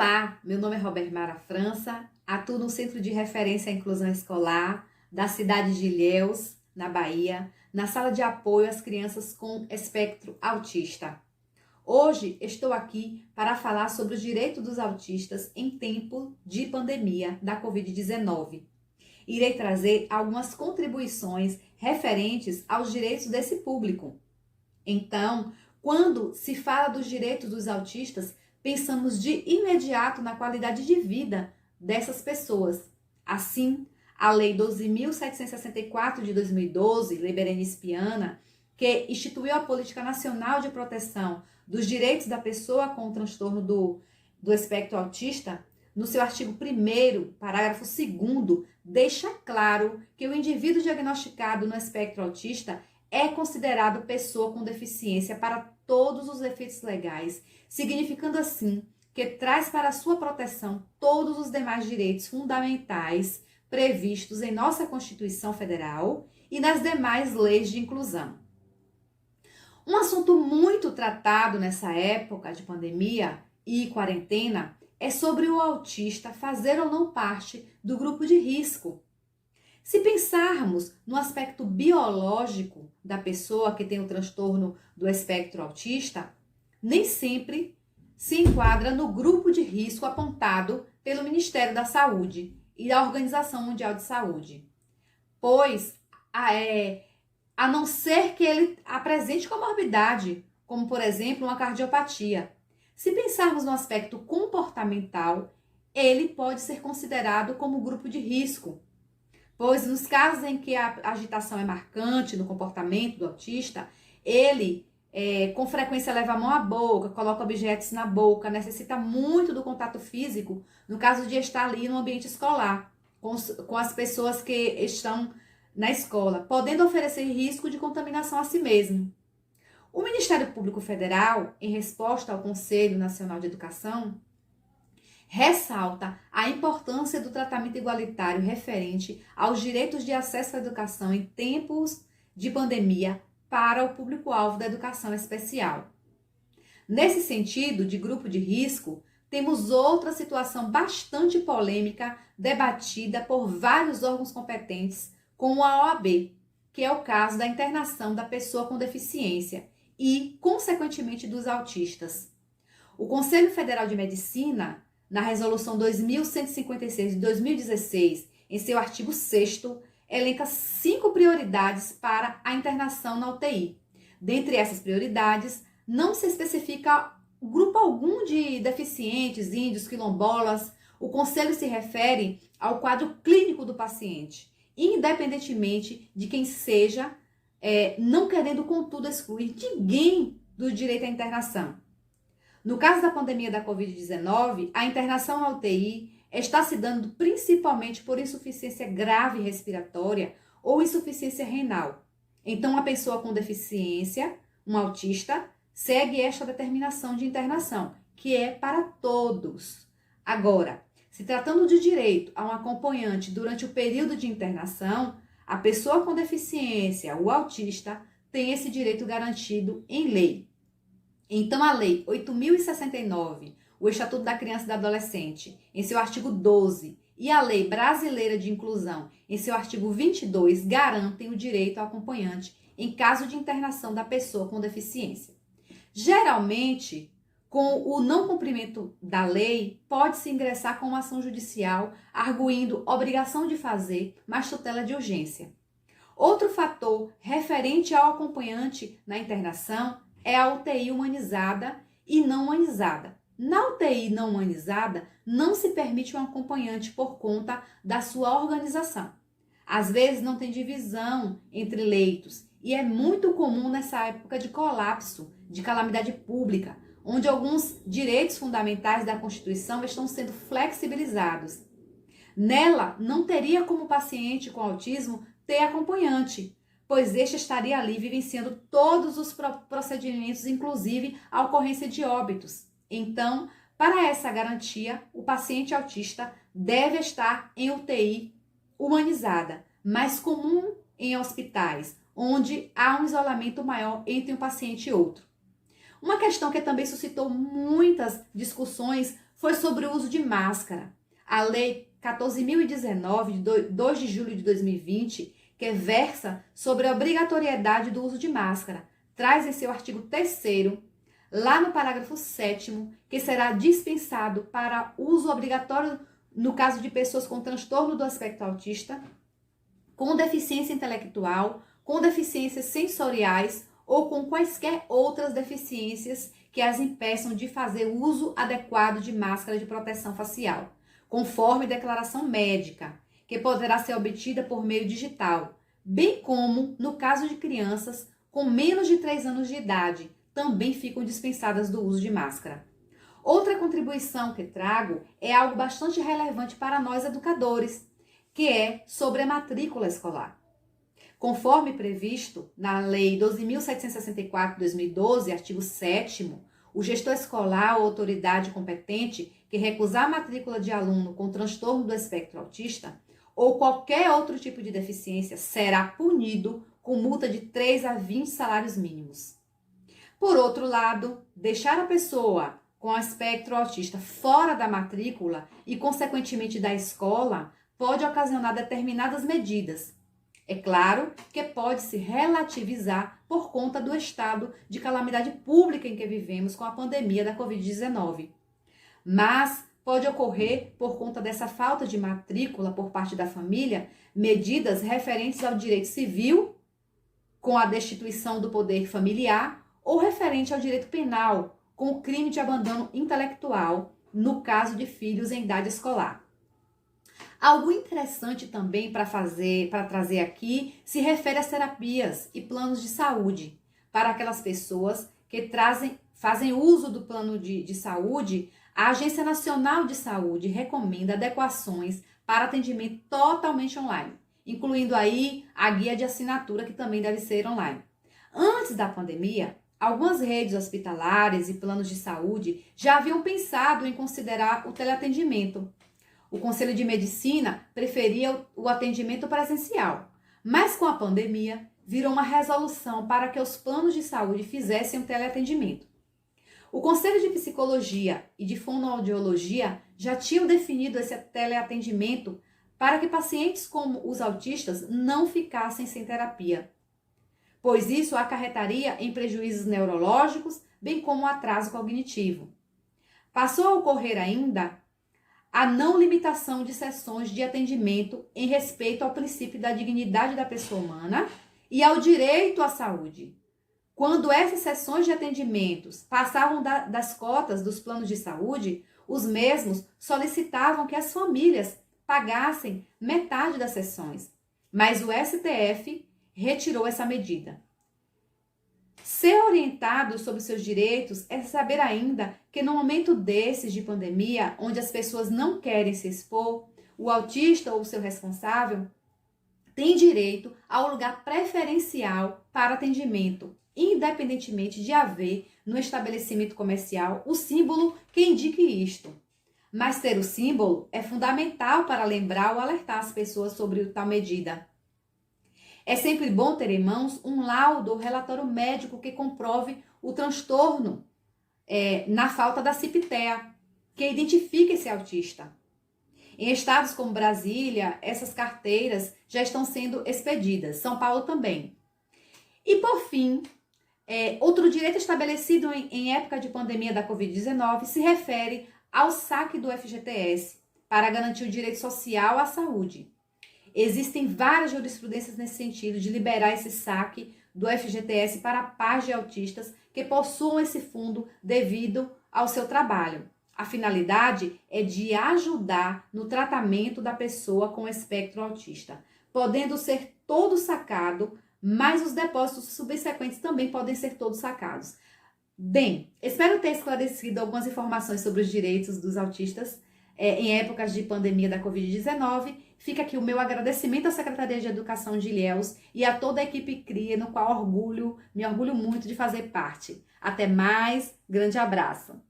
Olá, meu nome é Robermara França, atuo no Centro de Referência à Inclusão Escolar da cidade de Ilhéus, na Bahia, na sala de apoio às crianças com espectro autista. Hoje estou aqui para falar sobre os direitos dos autistas em tempo de pandemia da Covid-19. Irei trazer algumas contribuições referentes aos direitos desse público. Então, quando se fala dos direitos dos autistas, pensamos de imediato na qualidade de vida dessas pessoas. Assim, a Lei 12.764 de 2012, Lei Berenice-Piana, que instituiu a Política Nacional de Proteção dos Direitos da Pessoa com o Transtorno do Espectro Autista, no seu artigo 1º, parágrafo 2º, deixa claro que o indivíduo diagnosticado no espectro autista é considerado pessoa com deficiência para todos os efeitos legais, significando assim que traz para sua proteção todos os demais direitos fundamentais previstos em nossa Constituição Federal e nas demais leis de inclusão. Um assunto muito tratado nessa época de pandemia e quarentena é sobre o autista fazer ou não parte do grupo de risco. Se pensarmos no aspecto biológico da pessoa que tem o transtorno do espectro autista, nem sempre se enquadra no grupo de risco apontado pelo Ministério da Saúde e da Organização Mundial de Saúde, pois a não ser que ele apresente comorbidade, como por exemplo uma cardiopatia. Se pensarmos no aspecto comportamental, ele pode ser considerado como grupo de risco, pois nos casos em que a agitação é marcante no comportamento do autista, ele com frequência leva a mão à boca, coloca objetos na boca, necessita muito do contato físico, no caso de estar ali no ambiente escolar, com as pessoas que estão na escola, podendo oferecer risco de contaminação a si mesmo. O Ministério Público Federal, em resposta ao Conselho Nacional de Educação, ressalta a importância do tratamento igualitário referente aos direitos de acesso à educação em tempos de pandemia para o público-alvo da educação especial. Nesse sentido de grupo de risco, temos outra situação bastante polêmica debatida por vários órgãos competentes, como a OAB, que é o caso da internação da pessoa com deficiência e, consequentemente, dos autistas. O Conselho Federal de Medicina, na Resolução 2156 de 2016, em seu artigo 6º, elenca 5 prioridades para a internação na UTI. Dentre essas prioridades, não se especifica grupo algum de deficientes, índios, quilombolas. O Conselho se refere ao quadro clínico do paciente, independentemente de quem seja, não querendo, contudo, excluir ninguém do direito à internação. No caso da pandemia da Covid-19, a internação na UTI está se dando principalmente por insuficiência grave respiratória ou insuficiência renal. Então, a pessoa com deficiência, um autista, segue esta determinação de internação, que é para todos. Agora, se tratando de direito a um acompanhante durante o período de internação, a pessoa com deficiência, o autista, tem esse direito garantido em lei. Então, a Lei 8.069, o Estatuto da Criança e do Adolescente, em seu artigo 12, e a Lei Brasileira de Inclusão, em seu artigo 22, garantem o direito ao acompanhante em caso de internação da pessoa com deficiência. Geralmente, com o não cumprimento da lei, pode-se ingressar com uma ação judicial, arguindo obrigação de fazer, mas tutela de urgência. Outro fator referente ao acompanhante na internação é a UTI humanizada e não humanizada. Na UTI não humanizada, não se permite um acompanhante por conta da sua organização. Às vezes não tem divisão entre leitos e é muito comum nessa época de colapso, de calamidade pública, onde alguns direitos fundamentais da Constituição estão sendo flexibilizados. Nela, não teria como paciente com autismo ter acompanhante, pois este estaria ali vivenciando todos os procedimentos, inclusive a ocorrência de óbitos. Então, para essa garantia, o paciente autista deve estar em UTI humanizada, mais comum em hospitais, onde há um isolamento maior entre um paciente e outro. Uma questão que também suscitou muitas discussões foi sobre o uso de máscara. A Lei 14.019, de 2 de julho de 2020, que versa sobre a obrigatoriedade do uso de máscara, traz em seu artigo 3º, lá no parágrafo 7º, que será dispensado para uso obrigatório no caso de pessoas com transtorno do espectro autista, com deficiência intelectual, com deficiências sensoriais ou com quaisquer outras deficiências que as impeçam de fazer uso adequado de máscara de proteção facial, conforme declaração médica, que poderá ser obtida por meio digital, bem como, no caso de crianças com menos de 3 anos de idade, também ficam dispensadas do uso de máscara. Outra contribuição que trago é algo bastante relevante para nós educadores, que é sobre a matrícula escolar. Conforme previsto na Lei 12.764 de 2012, artigo 7º, o gestor escolar ou autoridade competente que recusar a matrícula de aluno com transtorno do espectro autista ou qualquer outro tipo de deficiência será punido com multa de 3 a 20 salários mínimos. Por outro lado, deixar a pessoa com espectro autista fora da matrícula e, consequentemente, da escola, pode ocasionar determinadas medidas. É claro que pode-se relativizar por conta do estado de calamidade pública em que vivemos com a pandemia da Covid-19. Mas pode ocorrer, por conta dessa falta de matrícula por parte da família, medidas referentes ao direito civil, com a destituição do poder familiar, ou referente ao direito penal, com o crime de abandono intelectual, no caso de filhos em idade escolar. Algo interessante também para trazer aqui se refere às terapias e planos de saúde para aquelas pessoas que fazem uso do plano de saúde. A Agência Nacional de Saúde recomenda adequações para atendimento totalmente online, incluindo aí a guia de assinatura, que também deve ser online. Antes da pandemia, algumas redes hospitalares e planos de saúde já haviam pensado em considerar o teleatendimento. O Conselho de Medicina preferia o atendimento presencial, mas com a pandemia virou uma resolução para que os planos de saúde fizessem o teleatendimento. O Conselho de Psicologia e de Fonoaudiologia já tinham definido esse teleatendimento para que pacientes como os autistas não ficassem sem terapia, pois isso acarretaria em prejuízos neurológicos, bem como atraso cognitivo. Passou a ocorrer ainda a não limitação de sessões de atendimento em respeito ao princípio da dignidade da pessoa humana e ao direito à saúde. Quando essas sessões de atendimentos passavam das cotas dos planos de saúde, os mesmos solicitavam que as famílias pagassem metade das sessões, mas o STF retirou essa medida. Ser orientado sobre seus direitos é saber ainda que no momento desses de pandemia, onde as pessoas não querem se expor, o autista ou o seu responsável tem direito ao lugar preferencial para atendimento, independentemente de haver no estabelecimento comercial o símbolo que indique isto. Mas ter o símbolo é fundamental para lembrar ou alertar as pessoas sobre tal medida. É sempre bom ter em mãos um laudo ou relatório médico que comprove o transtorno na falta da CIP-TEA, que identifica esse autista. Em estados como Brasília, essas carteiras já estão sendo expedidas, São Paulo também. E por fim, outro direito estabelecido em época de pandemia da Covid-19 se refere ao saque do FGTS para garantir o direito social à saúde. Existem várias jurisprudências nesse sentido de liberar esse saque do FGTS para pais de autistas que possuam esse fundo devido ao seu trabalho. A finalidade é de ajudar no tratamento da pessoa com espectro autista, podendo ser todo sacado, mas os depósitos subsequentes também podem ser todos sacados. Bem, espero ter esclarecido algumas informações sobre os direitos dos autistas em épocas de pandemia da Covid-19. Fica aqui o meu agradecimento à Secretaria de Educação de Ilhéus e a toda a equipe CRIA, no qual me orgulho muito de fazer parte. Até mais, grande abraço!